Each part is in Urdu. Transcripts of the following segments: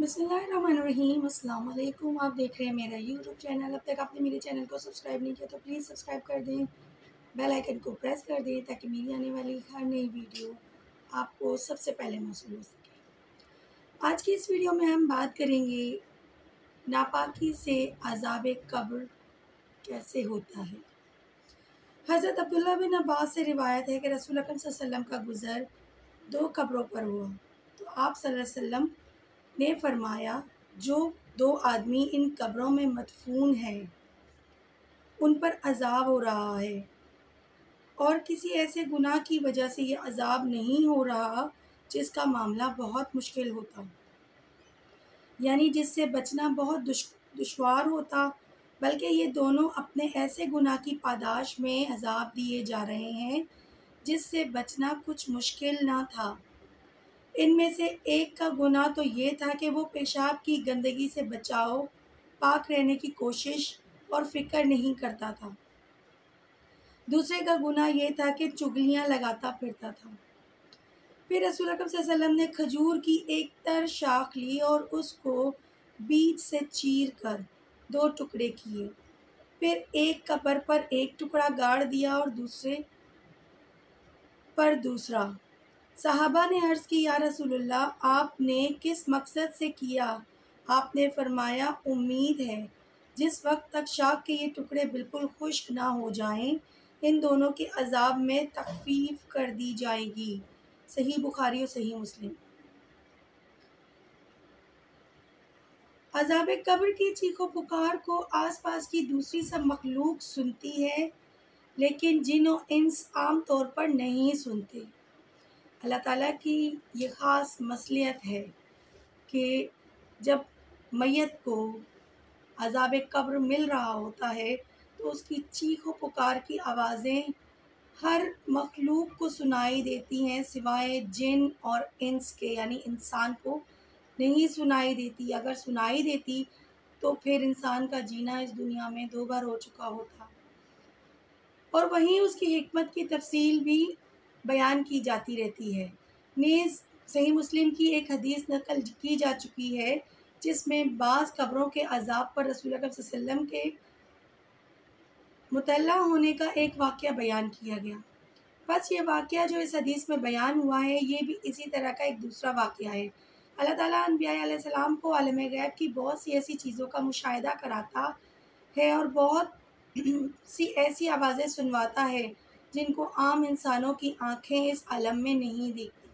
بسم اللہ الرحمن الرحیم۔ السلام علیکم، آپ دیکھ رہے ہیں میرا یوٹیوب چینل۔ اب تک آپ نے میرے چینل کو سبسکرائب نہیں کیا تو پلیز سبسکرائب کر دیں، بیل آئیکن کو پریس کر دیں تاکہ میری آنے والی ہر نئی ویڈیو آپ کو سب سے پہلے موصول ہو سکے۔ آج کی اس ویڈیو میں ہم بات کریں گے ناپاکی سے عذاب قبر کیسے ہوتا ہے۔ حضرت عبداللہ بن عباس سے روایت ہے کہ رسول اکرم صلی اللہ علیہ وسلم کا گزر 2 قبروں پر ہوا تو آپ صلی اللہ علیہ وسلم نے فرمایا، جو 2 آدمی ان قبروں میں مدفون ہیں ان پر عذاب ہو رہا ہے، اور کسی ایسے گناہ کی وجہ سے یہ عذاب نہیں ہو رہا جس کا معاملہ بہت مشکل ہوتا، یعنی جس سے بچنا بہت دشوار ہوتا، بلکہ یہ دونوں اپنے ایسے گناہ کی پاداش میں عذاب دیے جا رہے ہیں جس سے بچنا کچھ مشکل نہ تھا۔ ان میں سے ایک کا گناہ تو یہ تھا کہ وہ پیشاب کی گندگی سے بچاؤ پاک رہنے کی کوشش اور فکر نہیں کرتا تھا، دوسرے کا گناہ یہ تھا کہ چغلیاں لگاتا پھرتا تھا۔ پھر رسول اکرم صلی اللہ علیہ وسلم نے کھجور کی ایک تر شاخ لی اور اس کو بیچ سے چیر کر 2 ٹکڑے کیے، پھر ایک قبر پر ایک ٹکڑا گاڑ دیا اور دوسرے پر دوسرا۔ صحابہ نے عرض کی، یا رسول اللہ، آپ نے کس مقصد سے کیا؟ آپ نے فرمایا، امید ہے جس وقت تک شاخ کے یہ ٹکڑے بالکل خشک نہ ہو جائیں ان دونوں کے عذاب میں تخفیف کر دی جائے گی۔ صحیح بخاری اور صحیح مسلم۔ عذاب قبر کی چیخ و پکار کو آس پاس کی دوسری سب مخلوق سنتی ہے، لیکن جن و انس عام طور پر نہیں سنتے۔ اللہ تعالیٰ کی یہ خاص مصلحت ہے کہ جب میت کو عذاب قبر مل رہا ہوتا ہے تو اس کی چیخ و پکار کی آوازیں ہر مخلوق کو سنائی دیتی ہیں، سوائے جن اور انس کے، یعنی انسان کو نہیں سنائی دیتی۔ اگر سنائی دیتی تو پھر انسان کا جینا اس دنیا میں 2 بار ہو چکا ہوتا، اور وہیں اس کی حکمت کی تفصیل بھی بیان کی جاتی رہتی ہے۔ نیز صحیح مسلم کی ایک حدیث نقل کی جا چکی ہے جس میں بعض قبروں کے عذاب پر رسول اکرم صلی اللہ علیہ وسلم کے مطلع ہونے کا ایک واقعہ بیان کیا گیا۔ بس یہ واقعہ جو اس حدیث میں بیان ہوا ہے یہ بھی اسی طرح کا ایک دوسرا واقعہ ہے۔ اللہ تعالیٰ انبیاء علیہ السلام کو عالم غیب کی بہت سی ایسی چیزوں کا مشاہدہ کراتا ہے اور بہت سی ایسی آوازیں سنواتا ہے جن کو عام انسانوں کی آنکھیں اس عالم میں نہیں دیکھتی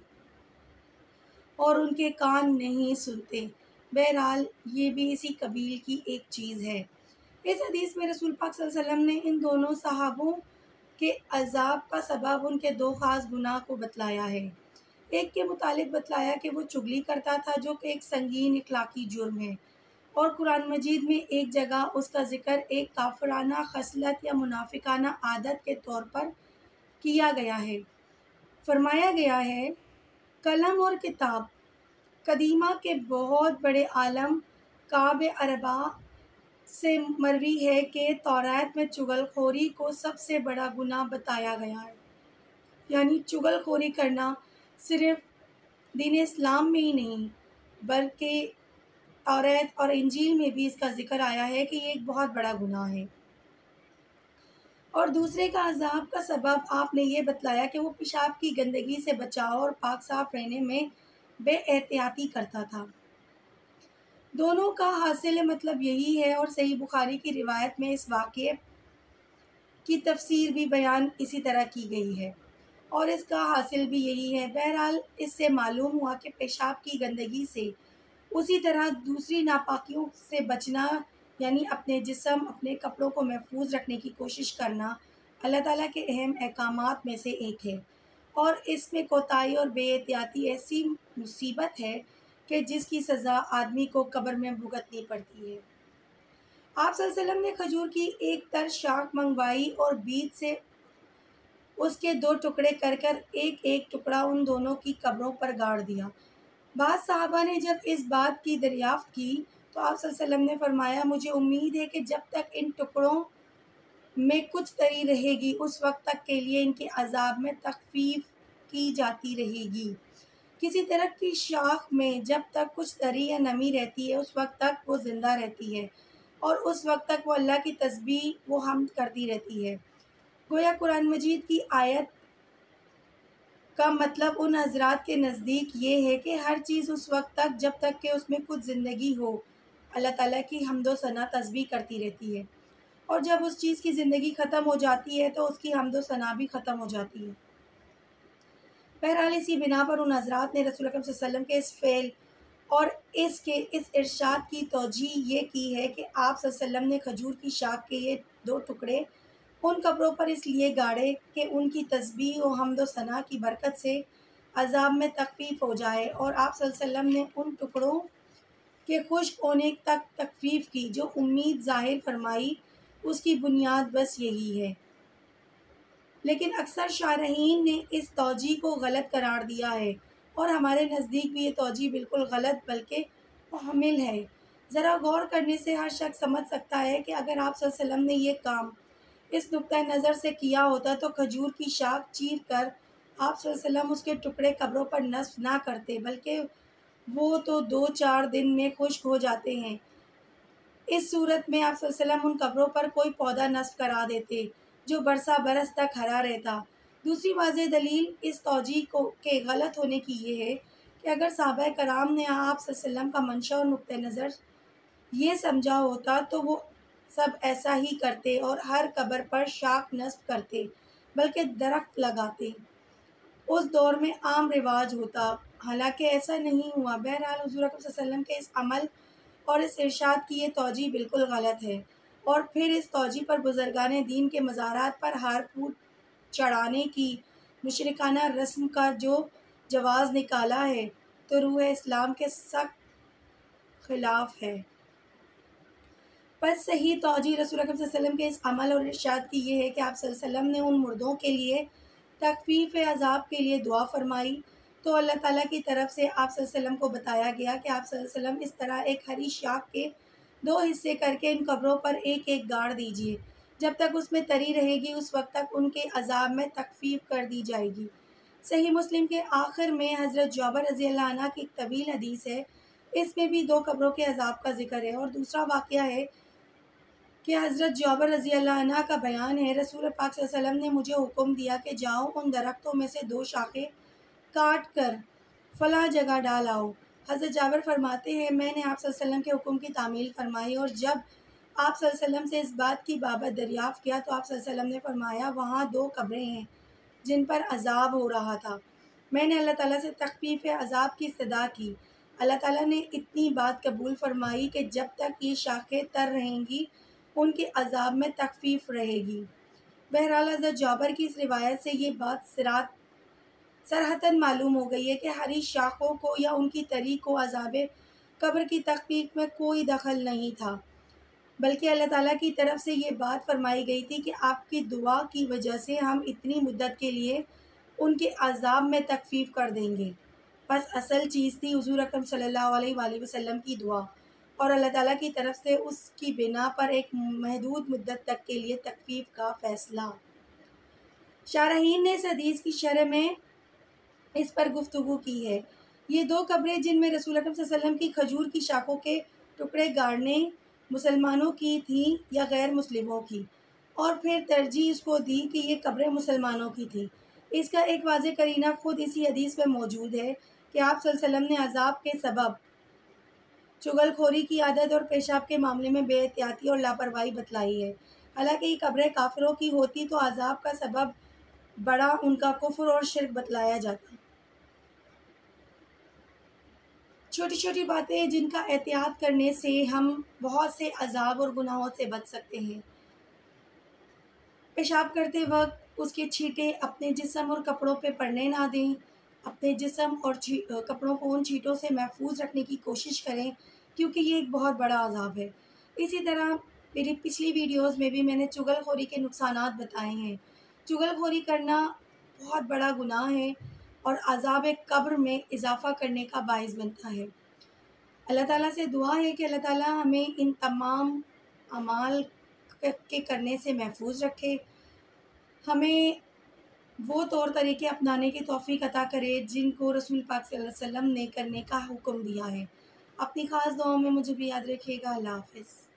اور ان کے کان نہیں سنتے۔ بہرحال یہ بھی اسی قبیل کی ایک چیز ہے۔ اس حدیث میں رسول پاک صلی اللہ علیہ وسلم نے ان دونوں صحابوں کے عذاب کا سبب ان کے 2 خاص گناہ کو بتلایا ہے۔ ایک کے متعلق بتلایا کہ وہ چغلی کرتا تھا، جو کہ ایک سنگین اخلاقی جرم ہے، اور قرآن مجید میں ایک جگہ اس کا ذکر ایک کافرانہ خصلت یا منافقانہ عادت کے طور پر کیا گیا ہے۔ فرمایا گیا ہے، قلم اور کتاب قدیمہ کے بہت بڑے عالم کعب اربا سے مروی ہے کہ تورات میں چغل خوری کو سب سے بڑا گناہ بتایا گیا ہے، یعنی چغل خوری کرنا صرف دین اسلام میں ہی نہیں بلکہ تورات اور انجیل میں بھی اس کا ذکر آیا ہے کہ یہ ایک بہت بڑا گناہ ہے۔ اور دوسرے کا عذاب کا سبب آپ نے یہ بتلایا کہ وہ پیشاب کی گندگی سے بچاؤ اور پاک صاف رہنے میں بے احتیاطی کرتا تھا۔ دونوں کا حاصل مطلب یہی ہے، اور صحیح بخاری کی روایت میں اس واقعے کی تفسیر بھی بیان اسی طرح کی گئی ہے، اور اس کا حاصل بھی یہی ہے۔ بہرحال اس سے معلوم ہوا کہ پیشاب کی گندگی سے اسی طرح دوسری ناپاکیوں سے بچنا، یعنی اپنے جسم، اپنے کپڑوں کو محفوظ رکھنے کی کوشش کرنا، اللہ تعالیٰ کے اہم احکامات میں سے ایک ہے، اور اس میں کوتاہی اور بے احتیاطی ایسی مصیبت ہے کہ جس کی سزا آدمی کو قبر میں بھگتنی پڑتی ہے۔ آپ صلی اللہ علیہ وسلم نے کھجور کی ایک تر شاخ منگوائی اور بیچ سے اس کے 2 ٹکڑے کر ایک ایک ٹکڑا ان دونوں کی قبروں پر گاڑ دیا۔ بعض صحابہ نے جب اس بات کی دریافت کی تو آپ صلی اللہ علیہ وسلم نے فرمایا، مجھے امید ہے کہ جب تک ان ٹکڑوں میں کچھ تری رہے گی اس وقت تک کے لیے ان کے عذاب میں تخفیف کی جاتی رہے گی۔ کسی درخت کی شاخ میں جب تک کچھ تری یا نمی رہتی ہے اس وقت تک وہ زندہ رہتی ہے اور اس وقت تک وہ اللہ کی تسبیح و حمد کرتی رہتی ہے۔ گویا قرآن مجید کی آیت کا مطلب ان حضرات کے نزدیک یہ ہے کہ ہر چیز اس وقت تک جب تک کہ اس میں کچھ زندگی ہو اللہ تعالیٰ کی حمد و ثنا تسبیح کرتی رہتی ہے، اور جب اس چیز کی زندگی ختم ہو جاتی ہے تو اس کی حمد و ثنا بھی ختم ہو جاتی ہے۔ بہرحال اسی بنا پر ان حضرات نے رسول اکرم صلی اللہ علیہ وسلم کے اس فعل اور اس ارشاد کی توجیہ یہ کی ہے کہ آپ صلی اللہ علیہ وسلم نے کھجور کی شاخ کے یہ 2 ٹکڑے ان قبروں پر اس لیے گاڑے کہ ان کی تسبیح و حمد و ثنا کی برکت سے عذاب میں تخفیف ہو جائے، اور آپ صلی اللہ علیہ وسلم نے ان ٹکڑوں کے خشک ہونے تک تخفیف کی جو امید ظاہر فرمائی، اس کی بنیاد بس یہی ہے۔ لیکن اکثر شارحین نے اس توجیہ کو غلط قرار دیا ہے، اور ہمارے نزدیک بھی یہ توجیہ بالکل غلط بلکہ محمل ہے۔ ذرا غور کرنے سے ہر شخص سمجھ سکتا ہے کہ اگر آپ صلی اللہ علیہ وسلم نے یہ کام اس نقطۂ نظر سے کیا ہوتا تو کھجور کی شاخ چیر کر آپ صلی اللہ علیہ وسلم اس کے ٹکڑے قبروں پر نصب نہ کرتے، بلکہ وہ تو 2-4 دن میں خشک ہو جاتے ہیں۔ اس صورت میں آپ صلی اللہ علیہ وسلم ان قبروں پر کوئی پودا نصب کرا دیتے جو برسہ برس تک ہرا رہتا۔ دوسری واضح دلیل اس توجیہ کے غلط ہونے کی یہ ہے کہ اگر صحابہ کرام نے آپ صلی اللہ علیہ وسلم کا منشا اور نقطۂ نظر یہ سمجھا ہوتا تو وہ سب ایسا ہی کرتے اور ہر قبر پر شاخ نصب کرتے بلکہ درخت لگاتے۔ اس دور میں عام رواج ہوتا، حالانکہ ایسا نہیں ہوا۔ بہرحال حضور اکرم صلی اللہ علیہ وسلم کے اس عمل اور اس ارشاد کی یہ توجیہ بالکل غلط ہے، اور پھر اس توجیہ پر بزرگان دین کے مزارات پر ہار پھوٹ چڑھانے کی مشرکانہ رسم کا جو جواز نکالا ہے تو روح اسلام کے سخت خلاف ہے۔ پس صحیح توجیہ رسول اکرم صلی اللہ علیہ وسلم کے اس عمل اور ارشاد کی یہ ہے کہ آپ صلی اللہ علیہ وسلم نے ان مردوں کے لیے تخفیف عذاب کے لیے دعا فرمائی تو اللہ تعالیٰ کی طرف سے آپ صلی اللہ علیہ وسلم کو بتایا گیا کہ آپ صلی اللہ علیہ وسلم اس طرح ایک ہری شاخ کے 2 حصے کر کے ان قبروں پر ایک ایک گاڑ دیجیے، جب تک اس میں تری رہے گی اس وقت تک ان کے عذاب میں تخفیف کر دی جائے گی۔ صحیح مسلم کے آخر میں حضرت جابر رضی اللہ عنہ کی ایک طویل حدیث ہے، اس میں بھی 2 قبروں کے عذاب کا ذکر ہے، اور دوسرا واقعہ ہے کہ حضرت جابر رضی اللہ عنہ کا بیان ہے، رسول پاک صلی اللہ علیہ وسلم نے مجھے حکم دیا کہ جاؤ ان درختوں میں سے 2 شاخیں کاٹ کر فلاں جگہ ڈال آؤ۔ حضرت جابر فرماتے ہیں میں نے آپ صلی اللہ علیہ وسلم کے حکم کی تعمیل فرمائی، اور جب آپ صلی اللہ علیہ وسلم سے اس بات کی بابت دریافت کیا تو آپ صلی اللہ علیہ وسلم نے فرمایا وہاں 2 قبریں ہیں جن پر عذاب ہو رہا تھا۔ میں نے اللہ تعالیٰ سے تخفیف عذاب کی استدعا کی، اللہ تعالیٰ نے اتنی بات قبول فرمائی کہ جب تک یہ شاخیں تر رہیں گی ان کے عذاب میں تخفیف رہے گی۔ بہرحال حضرت جابر کی اس روایت سے یہ بات صراحتاً معلوم ہو گئی ہے کہ ہری شاخوں کو یا ان کی تری کو عذاب قبر کی تخفیف میں کوئی دخل نہیں تھا، بلکہ اللہ تعالیٰ کی طرف سے یہ بات فرمائی گئی تھی کہ آپ کی دعا کی وجہ سے ہم اتنی مدت کے لیے ان کے عذاب میں تخفیف کر دیں گے۔ بس اصل چیز تھی حضور اکرم صلی اللہ علیہ وآلہ وسلم کی دعا، اور اللہ تعالیٰ کی طرف سے اس کی بنا پر ایک محدود مدت تک کے لیے تخفیف کا فیصلہ۔ شارحین نے اس حدیث کی شرح میں اس پر گفتگو کی ہے۔ یہ 2 قبریں جن میں رسول اکرم صلی اللہ علیہ وسلم کی کھجور کی شاخوں کے ٹکڑے گاڑنے مسلمانوں کی تھیں یا غیر مسلموں کی، اور پھر ترجیح اس کو دی کہ یہ قبریں مسلمانوں کی تھیں۔ اس کا ایک واضح قرینہ خود اسی حدیث میں موجود ہے کہ آپ صلی اللہ علیہ وسلم نے عذاب کے سبب چغل خوری کی عادت اور پیشاب کے معاملے میں بے احتیاطی اور لاپرواہی بتلائی ہے۔ حالانکہ یہ قبریں کافروں کی ہوتی تو عذاب کا سبب بڑا ان کا کفر اور شرک بتلایا جاتا۔ چھوٹی چھوٹی باتیں جن کا احتیاط کرنے سے ہم بہت سے عذاب اور گناہوں سے بچ سکتے ہیں۔ پیشاب کرتے وقت اس کے چھینٹے اپنے جسم اور کپڑوں پہ پڑنے نہ دیں، اپنے جسم اور کپڑوں کو ان چھینٹوں سے محفوظ رکھنے کی کوشش کریں کیونکہ یہ ایک بہت بڑا عذاب ہے۔ اسی طرح میری پچھلی ویڈیوز میں بھی میں نے چغل خوری کے نقصانات بتائے ہیں۔ چغل خوری کرنا بہت بڑا گناہ ہے اور عذاب قبر میں اضافہ کرنے کا باعث بنتا ہے۔ اللہ تعالیٰ سے دعا ہے کہ اللہ تعالیٰ ہمیں ان تمام اعمال کے کرنے سے محفوظ رکھے، ہمیں وہ طور طریقے اپنانے کی توفیق عطا کرے جن کو رسول پاک صلی اللہ علیہ وسلم نے کرنے کا حکم دیا ہے۔ اپنی خاص دعاؤں میں مجھے بھی یاد رکھیے گا۔ اللہ حافظ۔